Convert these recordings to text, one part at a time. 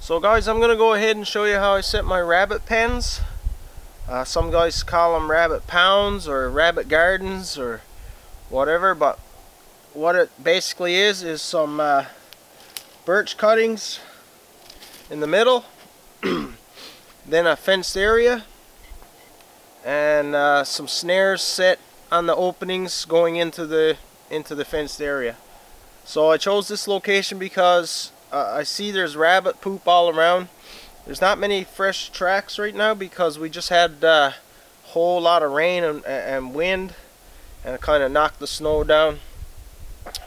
So guys, I'm gonna go ahead and show you how I set my rabbit pens. Some guys call them rabbit pounds or rabbit gardens or whatever, but what it basically is some birch cuttings in the middle, then a fenced area, and some snares set on the openings going into the fenced area. So I chose this location because I see there's rabbit poop all around. There's not many fresh tracks right now because we just had a whole lot of rain and wind, and it kind of knocked the snow down.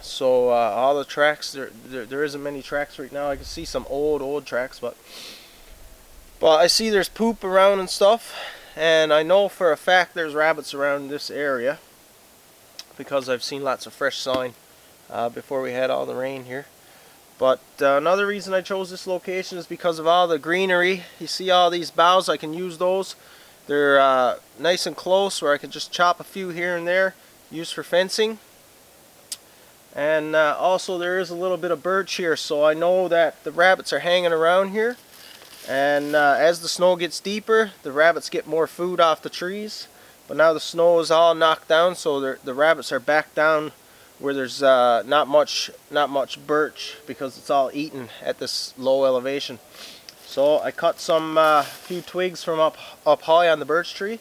So all the tracks, there isn't many tracks right now. I can see some old tracks, but I see there's poop around and stuff, and I know for a fact there's rabbits around this area because I've seen lots of fresh sign before we had all the rain here. But another reason I chose this location is because of all the greenery. You see all these boughs, I can use those. They're nice and close where I can just chop a few here and there, use for fencing. And also there is a little bit of birch here, so I know that the rabbits are hanging around here. And as the snow gets deeper, the rabbits get more food off the trees. But now the snow is all knocked down, so the rabbits are back down where there's not much birch because it's all eaten at this low elevation. So I cut some few twigs from up high on the birch tree,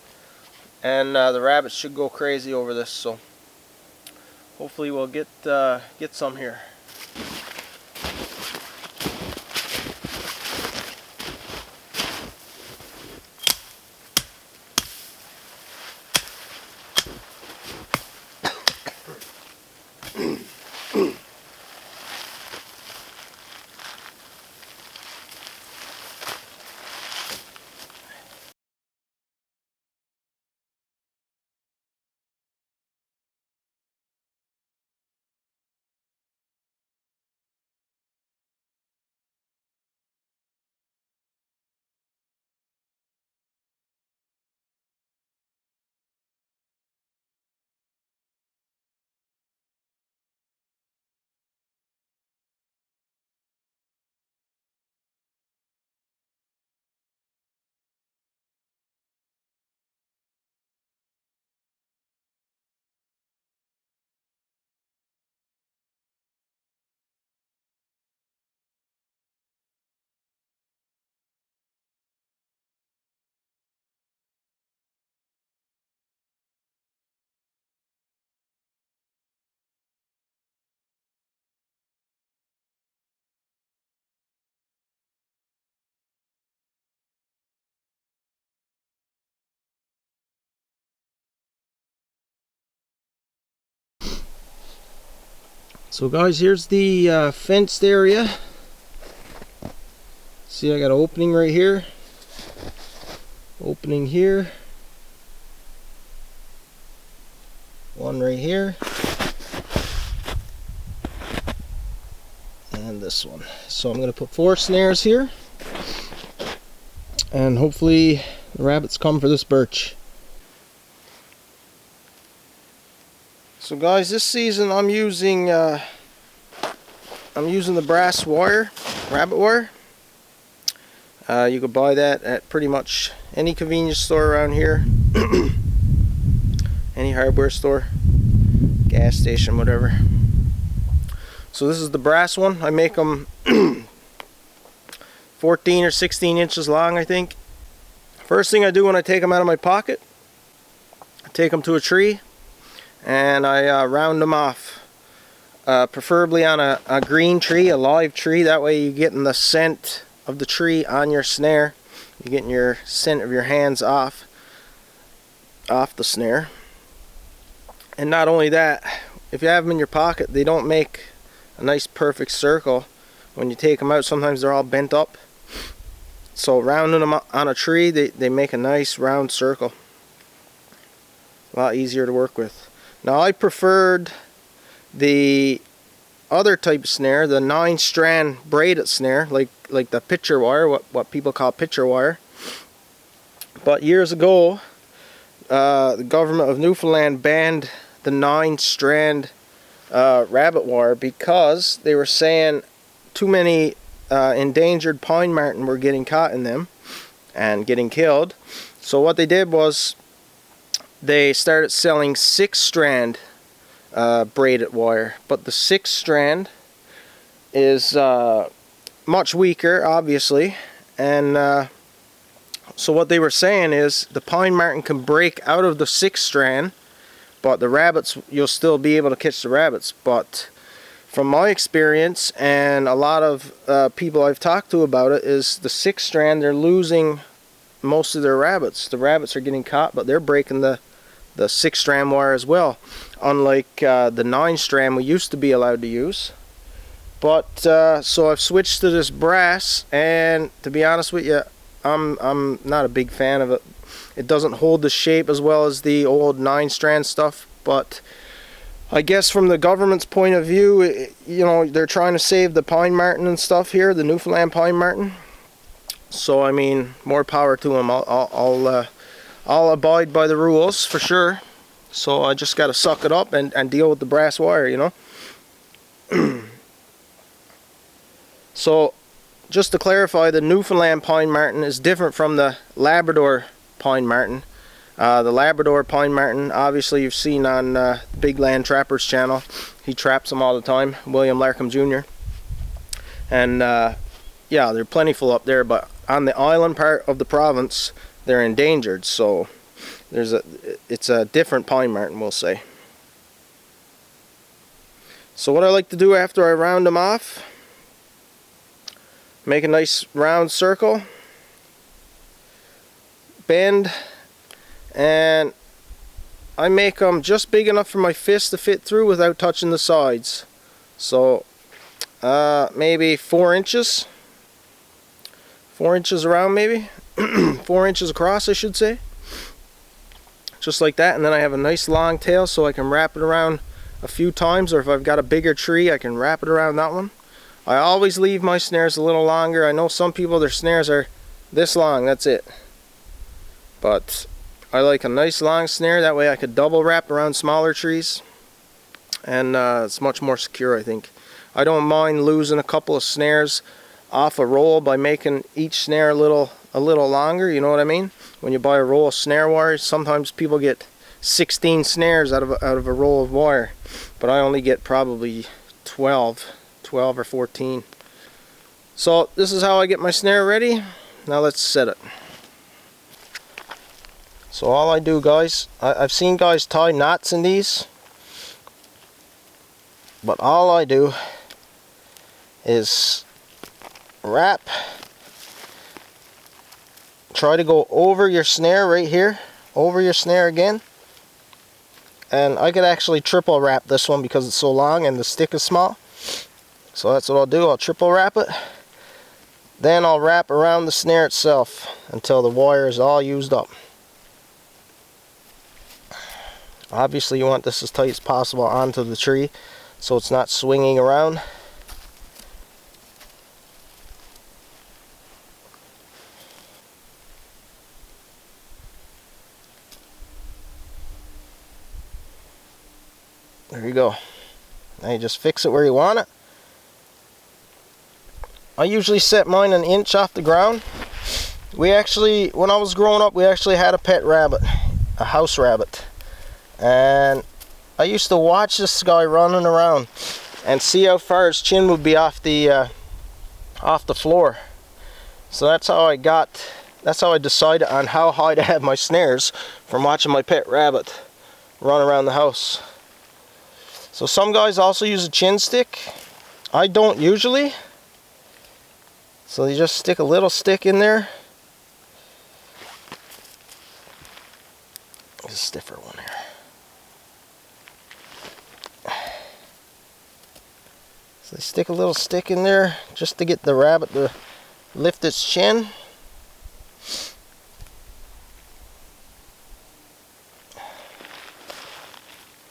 and the rabbits should go crazy over this. So hopefully we'll get some here. So guys, here's the fenced area. See, I got an opening right here, opening here, one right here, and this one. So I'm going to put 4 snares here, and hopefully the rabbits come for this birch. So guys, this season I'm using the brass wire, rabbit wire. You could buy that at pretty much any convenience store around here, any hardware store, gas station, whatever. So this is the brass one. I make them 14 or 16 inches long, I think. First thing I do when I take them out of my pocket, I take them to a tree and I round them off, preferably on a green tree, a live tree. That way you're getting the scent of the tree on your snare. You're getting your scent of your hands off the snare. And not only that, if you have them in your pocket, they don't make a nice perfect circle. When you take them out, sometimes they're all bent up. So rounding them on a tree, they make a nice round circle. A lot easier to work with. Now I preferred the other type of snare, the 9-strand braided snare, like the pitcher wire, what people call pitcher wire. But years ago, the government of Newfoundland banned the 9-strand rabbit wire because they were saying too many endangered pine marten were getting caught in them and getting killed. So what they did was they started selling 6-strand braided wire, but the 6-strand is much weaker, obviously, and so what they were saying is the pine marten can break out of the 6-strand, but the rabbits, you'll still be able to catch the rabbits. But from my experience and a lot of people I've talked to about it, is the 6-strand, they're losing most of their rabbits. The rabbits are getting caught, but they're breaking the 6-strand wire as well, unlike the 9-strand we used to be allowed to use. But so I've switched to this brass, and to be honest with you, I'm not a big fan of it. It doesn't hold the shape as well as the old 9-strand stuff, but I guess from the government's point of view, you know, they're trying to save the pine marten and stuff here, the Newfoundland pine marten. So I mean, more power to them. I'll abide by the rules for sure. So I just got to suck it up and deal with the brass wire, you know. So just to clarify, the Newfoundland pine marten is different from the Labrador pine marten. The Labrador pine marten, obviously you've seen on Big Land Trapper's channel. He traps them all the time, William Larkham Jr. And yeah, they're plentiful up there, but on the island part of the province, they're endangered. So it's a different pine marten, we'll say. So what I like to do after I round them off, make a nice round circle, bend, and I make them just big enough for my fist to fit through without touching the sides. So maybe 4 inches. 4 inches around, maybe. 4 inches across, I should say. Just like that, and then I have a nice long tail so I can wrap it around a few times, or if I've got a bigger tree, I can wrap it around that one. I always leave my snares a little longer. I know some people, their snares are this long, that's it. But I like a nice long snare, that way I could double wrap around smaller trees. And it's much more secure, I think. I don't mind losing a couple of snares off a roll by making each snare a little longer, you know what I mean? When you buy a roll of snare wire, sometimes people get 16 snares out of a roll of wire. But I only get probably 12 or 14. So this is how I get my snare ready. Now let's set it. So all I do, guys, I've seen guys tie knots in these, but all I do is wrap, try to go over your snare right here, over your snare again, and I could actually triple wrap this one because it's so long and the stick is small. So that's what I'll do, I'll triple wrap it. Then I'll wrap around the snare itself until the wire is all used up. Obviously you want this as tight as possible onto the tree so it's not swinging around. There you go. Now you just fix it where you want it. I usually set mine an inch off the ground. We actually, when I was growing up, we actually had a pet rabbit, a house rabbit. And I used to watch this guy running around and see how far his chin would be off the floor. So that's how I decided on how high to have my snares, from watching my pet rabbit run around the house. So some guys also use a chin stick. I don't usually. So you just stick a little stick in there. There's a stiffer one here. So they stick a little stick in there just to get the rabbit to lift its chin.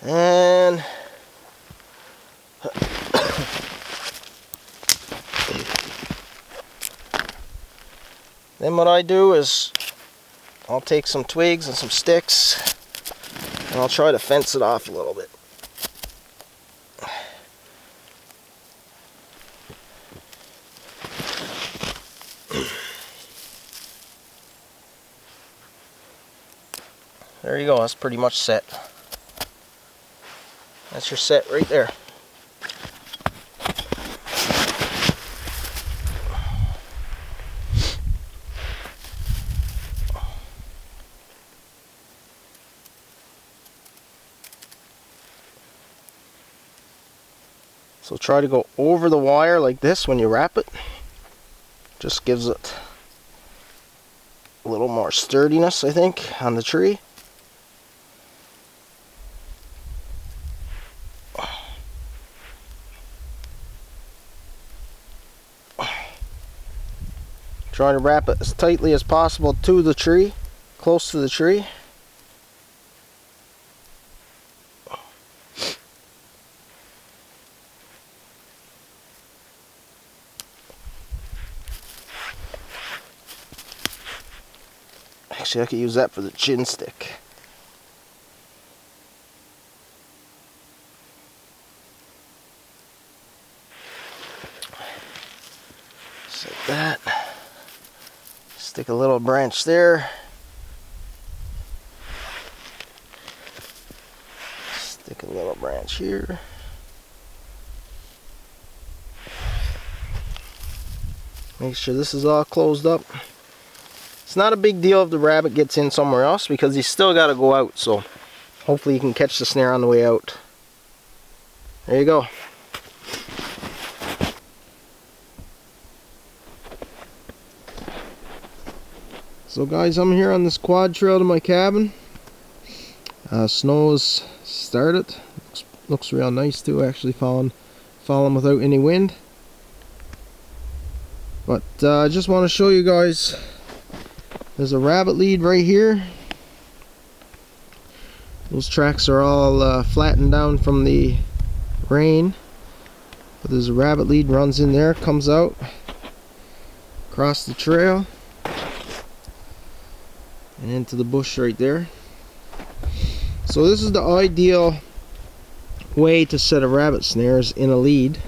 And then what I do is I'll take some twigs and some sticks and I'll try to fence it off a little bit. There you go, that's pretty much set. That's your set right there. So try to go over the wire like this when you wrap it. Just gives it a little more sturdiness, I think, on the tree. Try to wrap it as tightly as possible to the tree, close to the tree. Actually, I could use that for the chin stick. Just like that. Stick a little branch there. Stick a little branch here. Make sure this is all closed up. It's not a big deal if the rabbit gets in somewhere else because he's still got to go out, so hopefully you can catch the snare on the way out. There you go. So guys, I'm here on this quad trail to my cabin. Snow has started. Looks real nice too, actually falling without any wind. But I just want to show you guys, there's a rabbit lead right here. Those tracks are all flattened down from the rain. But there's a rabbit lead, runs in there, comes out across the trail and into the bush right there. So this is the ideal way to set a rabbit snares in a lead.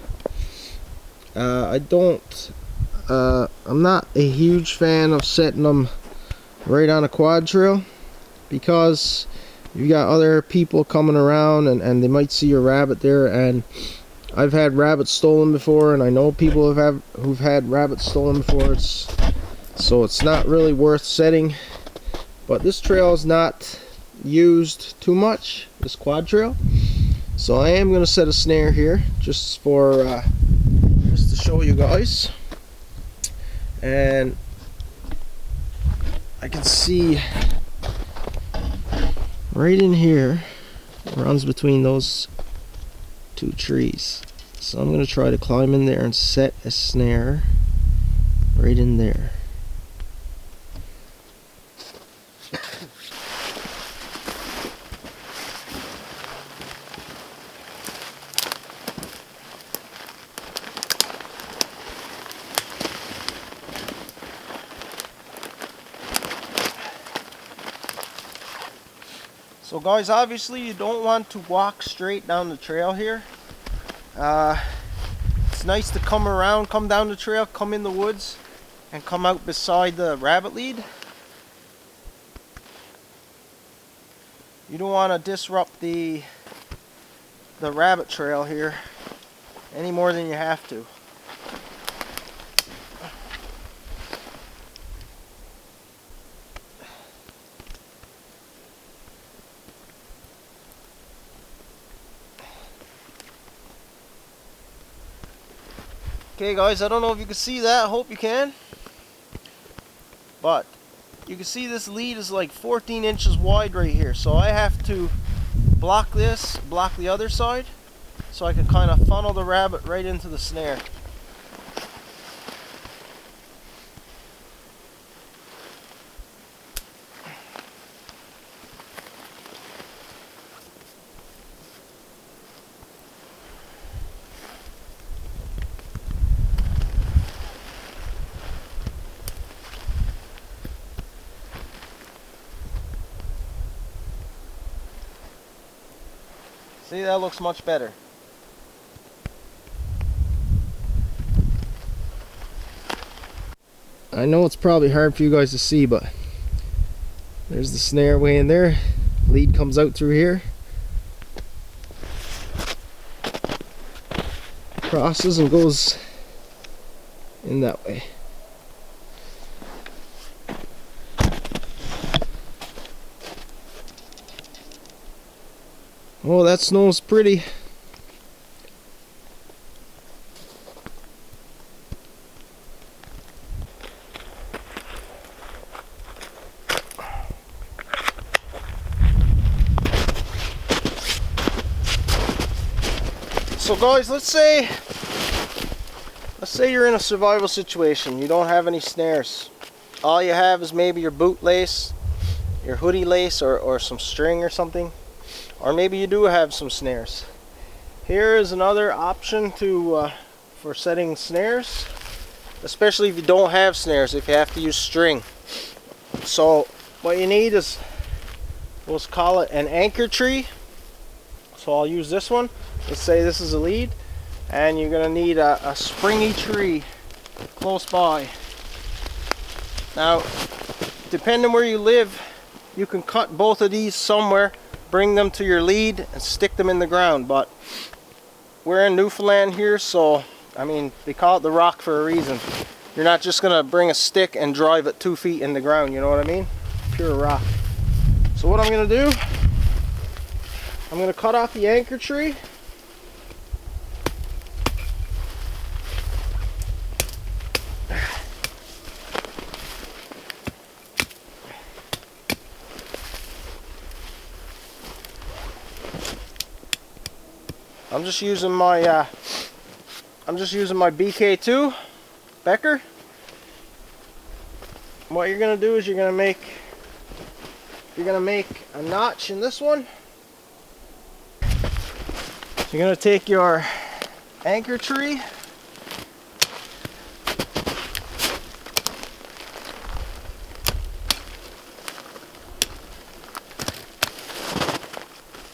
I'm not a huge fan of setting them right on a quad trail because you got other people coming around and they might see your rabbit there, and I've had rabbits stolen before, and I know people who've had rabbits stolen before. So it's not really worth setting. But this trail is not used too much, this quad trail. So I am going to set a snare here just to show you guys. And I can see right in here, it runs between those two trees. So I'm going to try to climb in there and set a snare right in there. So guys, obviously you don't want to walk straight down the trail here. It's nice to come down the trail, come in the woods, and come out beside the rabbit lead. You don't want to disrupt the rabbit trail here any more than you have to. Okay guys, I don't know if you can see that, I hope you can. But you can see this lead is like 14 inches wide right here. So I have to block this, block the other side, so I can kind of funnel the rabbit right into the snare. See, that looks much better. I know it's probably hard for you guys to see, but there's the snare way in there. Lead comes out through here, crosses and goes in that way. Oh, that snow's pretty. So guys, let's say you're in a survival situation. You don't have any snares. All you have is maybe your boot lace, your hoodie lace, or some string or something. Or maybe you do have some snares. Here is another option to for setting snares, especially if you don't have snares, if you have to use string. So what you need is, let's call it an anchor tree. So I'll use this one. Let's say this is a lead, and you're gonna need a springy tree close by. Now, depending where you live, you can cut both of these somewhere, bring them to your lead and stick them in the ground. But we're in Newfoundland here, so I mean, they call it the rock for a reason. You're not just gonna bring a stick and drive it 2 feet in the ground, you know what I mean? Pure rock. So what I'm gonna do, I'm gonna cut off the anchor tree. I'm just using my BK2 Becker. What you're gonna do is you're gonna make a notch in this one. You're gonna take your anchor tree,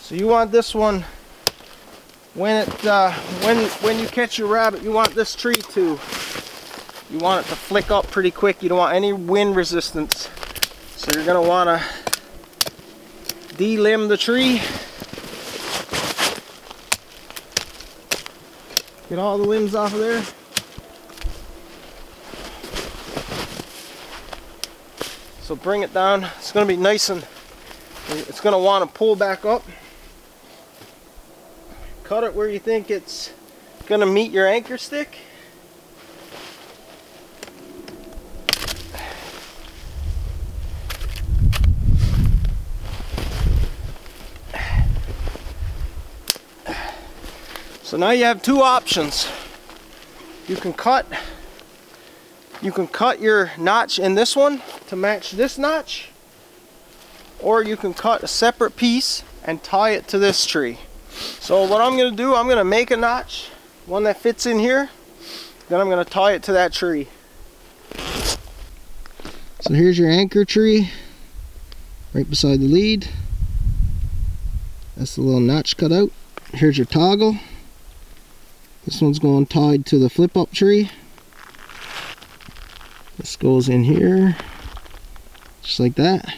so you want this one, when you catch your rabbit, you want this tree to, you want it to flick up pretty quick. You don't want any wind resistance, so you're gonna want to delimb the tree, get all the limbs off of there. So bring it down. It's gonna be nice, and it's gonna want to pull back up. Cut it where you think it's gonna meet your anchor stick. So now you have two options. You can cut your notch in this one to match this notch, or you can cut a separate piece and tie it to this tree. So what I'm going to do, I'm going to make a notch, one that fits in here, then I'm going to tie it to that tree. So here's your anchor tree, right beside the lead. That's the little notch cut out. Here's your toggle. This one's going tied to the flip up tree. This goes in here, just like that.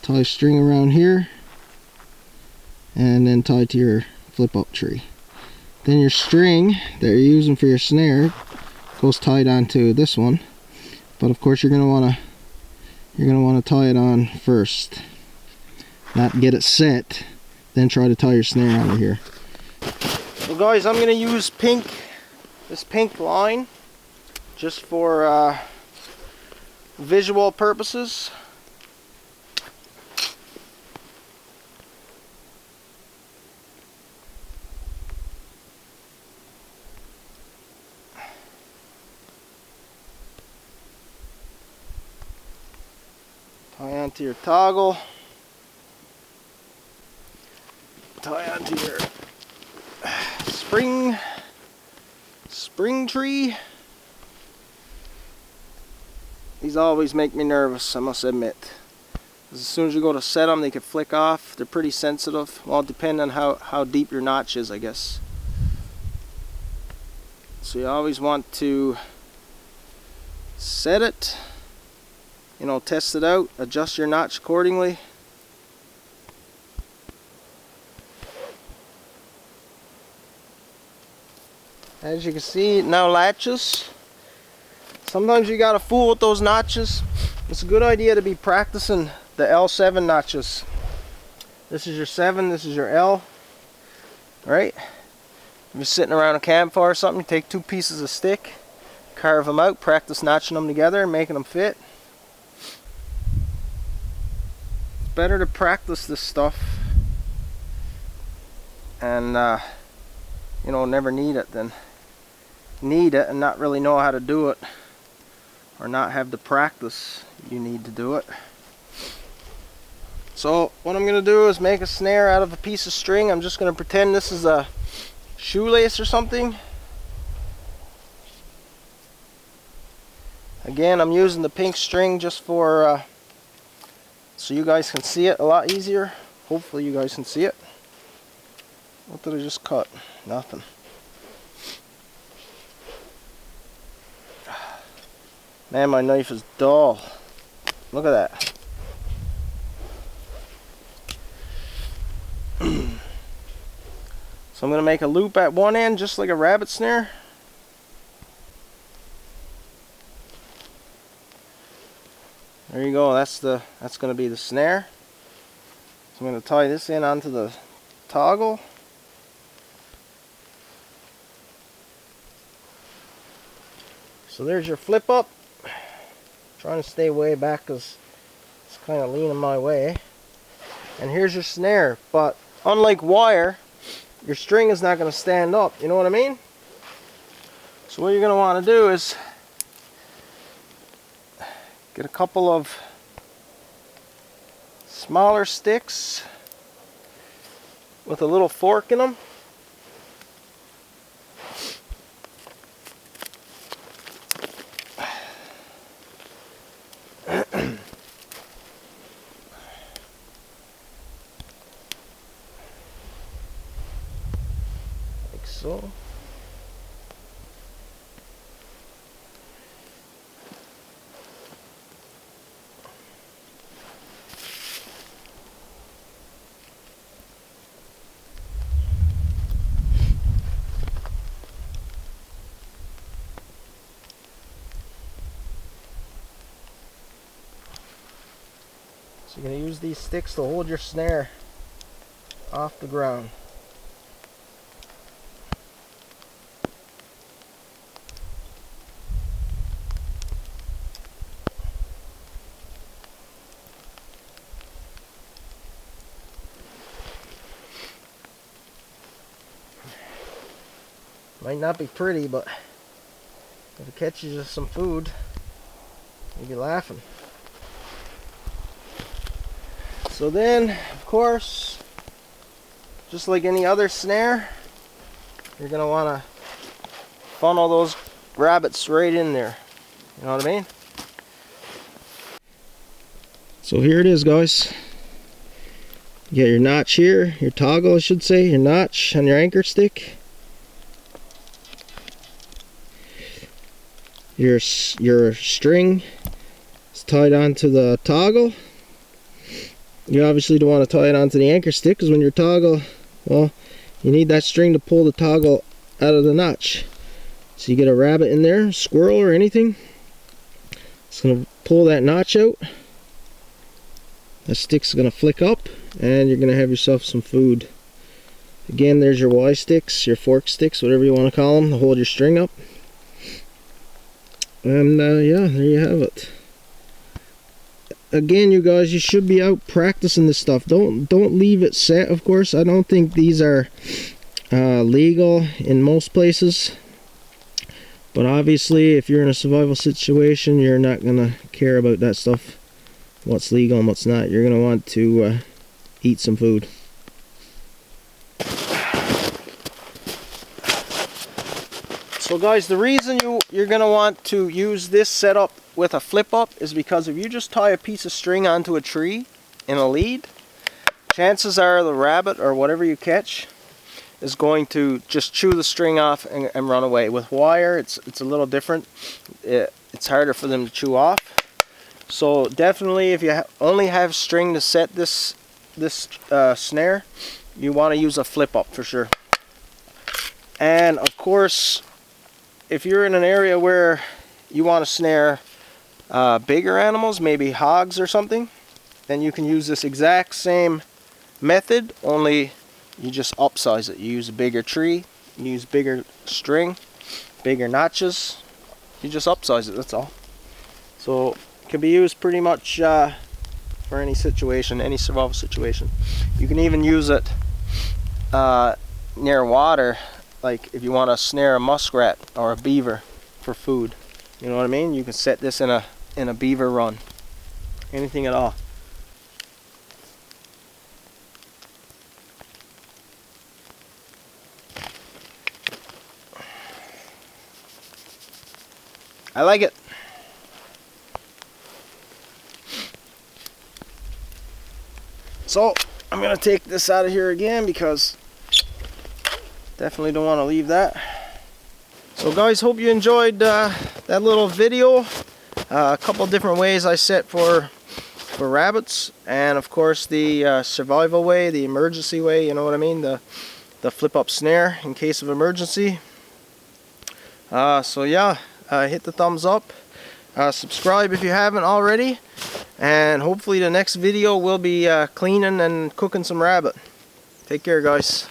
Tie string around here, and then tie to your flip up tree. Then your string that you're using for your snare goes tied onto this one, but of course you're gonna wanna tie it on first, not get it set, then try to tie your snare onto here. So guys, I'm gonna use this pink line just for visual purposes. Tie onto your toggle, tie onto your spring tree. These always make me nervous, I must admit. As soon as you go to set them, they can flick off. They're pretty sensitive. Well, depending on how deep your notch is, I guess. So you always want to set it, you know, test it out, adjust your notch accordingly. As you can see, it now latches. Sometimes you gotta fool with those notches. It's a good idea to be practicing the L7 notches. This is your 7, this is your L. Right? If you're sitting around a campfire or something, you take 2 pieces of stick, carve them out, practice notching them together and making them fit. It's better to practice this stuff and you know, never need it than need it and not really know how to do it, or not have the practice you need to do it. So what I'm going to do is make a snare out of a piece of string. I'm just going to pretend this is a shoelace or something. Again, I'm using the pink string just for so you guys can see it a lot easier. Hopefully you guys can see it. What did I just cut? Nothing. Man, my knife is dull. Look at that. So I'm going to make a loop at one end just like a rabbit snare. There you go, that's going to be the snare. So I'm going to tie this in onto the toggle. So there's your flip up. Trying to stay way back because it's kind of leaning my way. And here's your snare, but unlike wire, your string is not going to stand up, you know what I mean? So what you're going to want to do is get a couple of smaller sticks with a little fork in them. Like so. So you're going to use these sticks to hold your snare off the ground. Might not be pretty, but if it catches you some food, you'll be laughing. So then, of course, just like any other snare, you're going to want to funnel those rabbits right in there. You know what I mean? So here it is, guys. You got your notch here, your toggle I should say, your notch on your anchor stick. Your string is tied onto the toggle. You obviously don't want to tie it onto the anchor stick, because when your toggle, well, you need that string to pull the toggle out of the notch. So you get a rabbit in there, squirrel or anything, it's going to pull that notch out. That stick's going to flick up and you're going to have yourself some food. Again, there's your Y sticks, your fork sticks, whatever you want to call them, to hold your string up. And yeah, there you have it. Again, you guys, you should be out practicing this stuff. Don't leave it set, of course. I don't think these are legal in most places. But obviously, if you're in a survival situation, you're not going to care about that stuff. What's legal and what's not. You're going to want to eat some food. So guys, the reason you're going to want to use this setup with a flip up is because if you just tie a piece of string onto a tree in a lead, chances are the rabbit or whatever you catch is going to just chew the string off and run away. With wire, it's a little different. It's harder for them to chew off. So definitely, if you only have string to set this snare, you want to use a flip up for sure. And of course, if you're in an area where you want to snare bigger animals, maybe hogs or something, then you can use this exact same method, only you just upsize it. You use a bigger tree, you use bigger string, bigger notches, you just upsize it, that's all. So it can be used pretty much for any situation, any survival situation. You can even use it near water, like if you want to snare a muskrat or a beaver for food. You know what I mean? You can set this in a beaver run. Anything at all. I like it. So I'm gonna take this out of here again because definitely don't want to leave that. So guys, hope you enjoyed that little video. A couple different ways I set for rabbits, and of course the survival way, the emergency way, you know what I mean, the flip up snare in case of emergency. So yeah, hit the thumbs up, subscribe if you haven't already, and hopefully the next video will be cleaning and cooking some rabbit. Take care guys.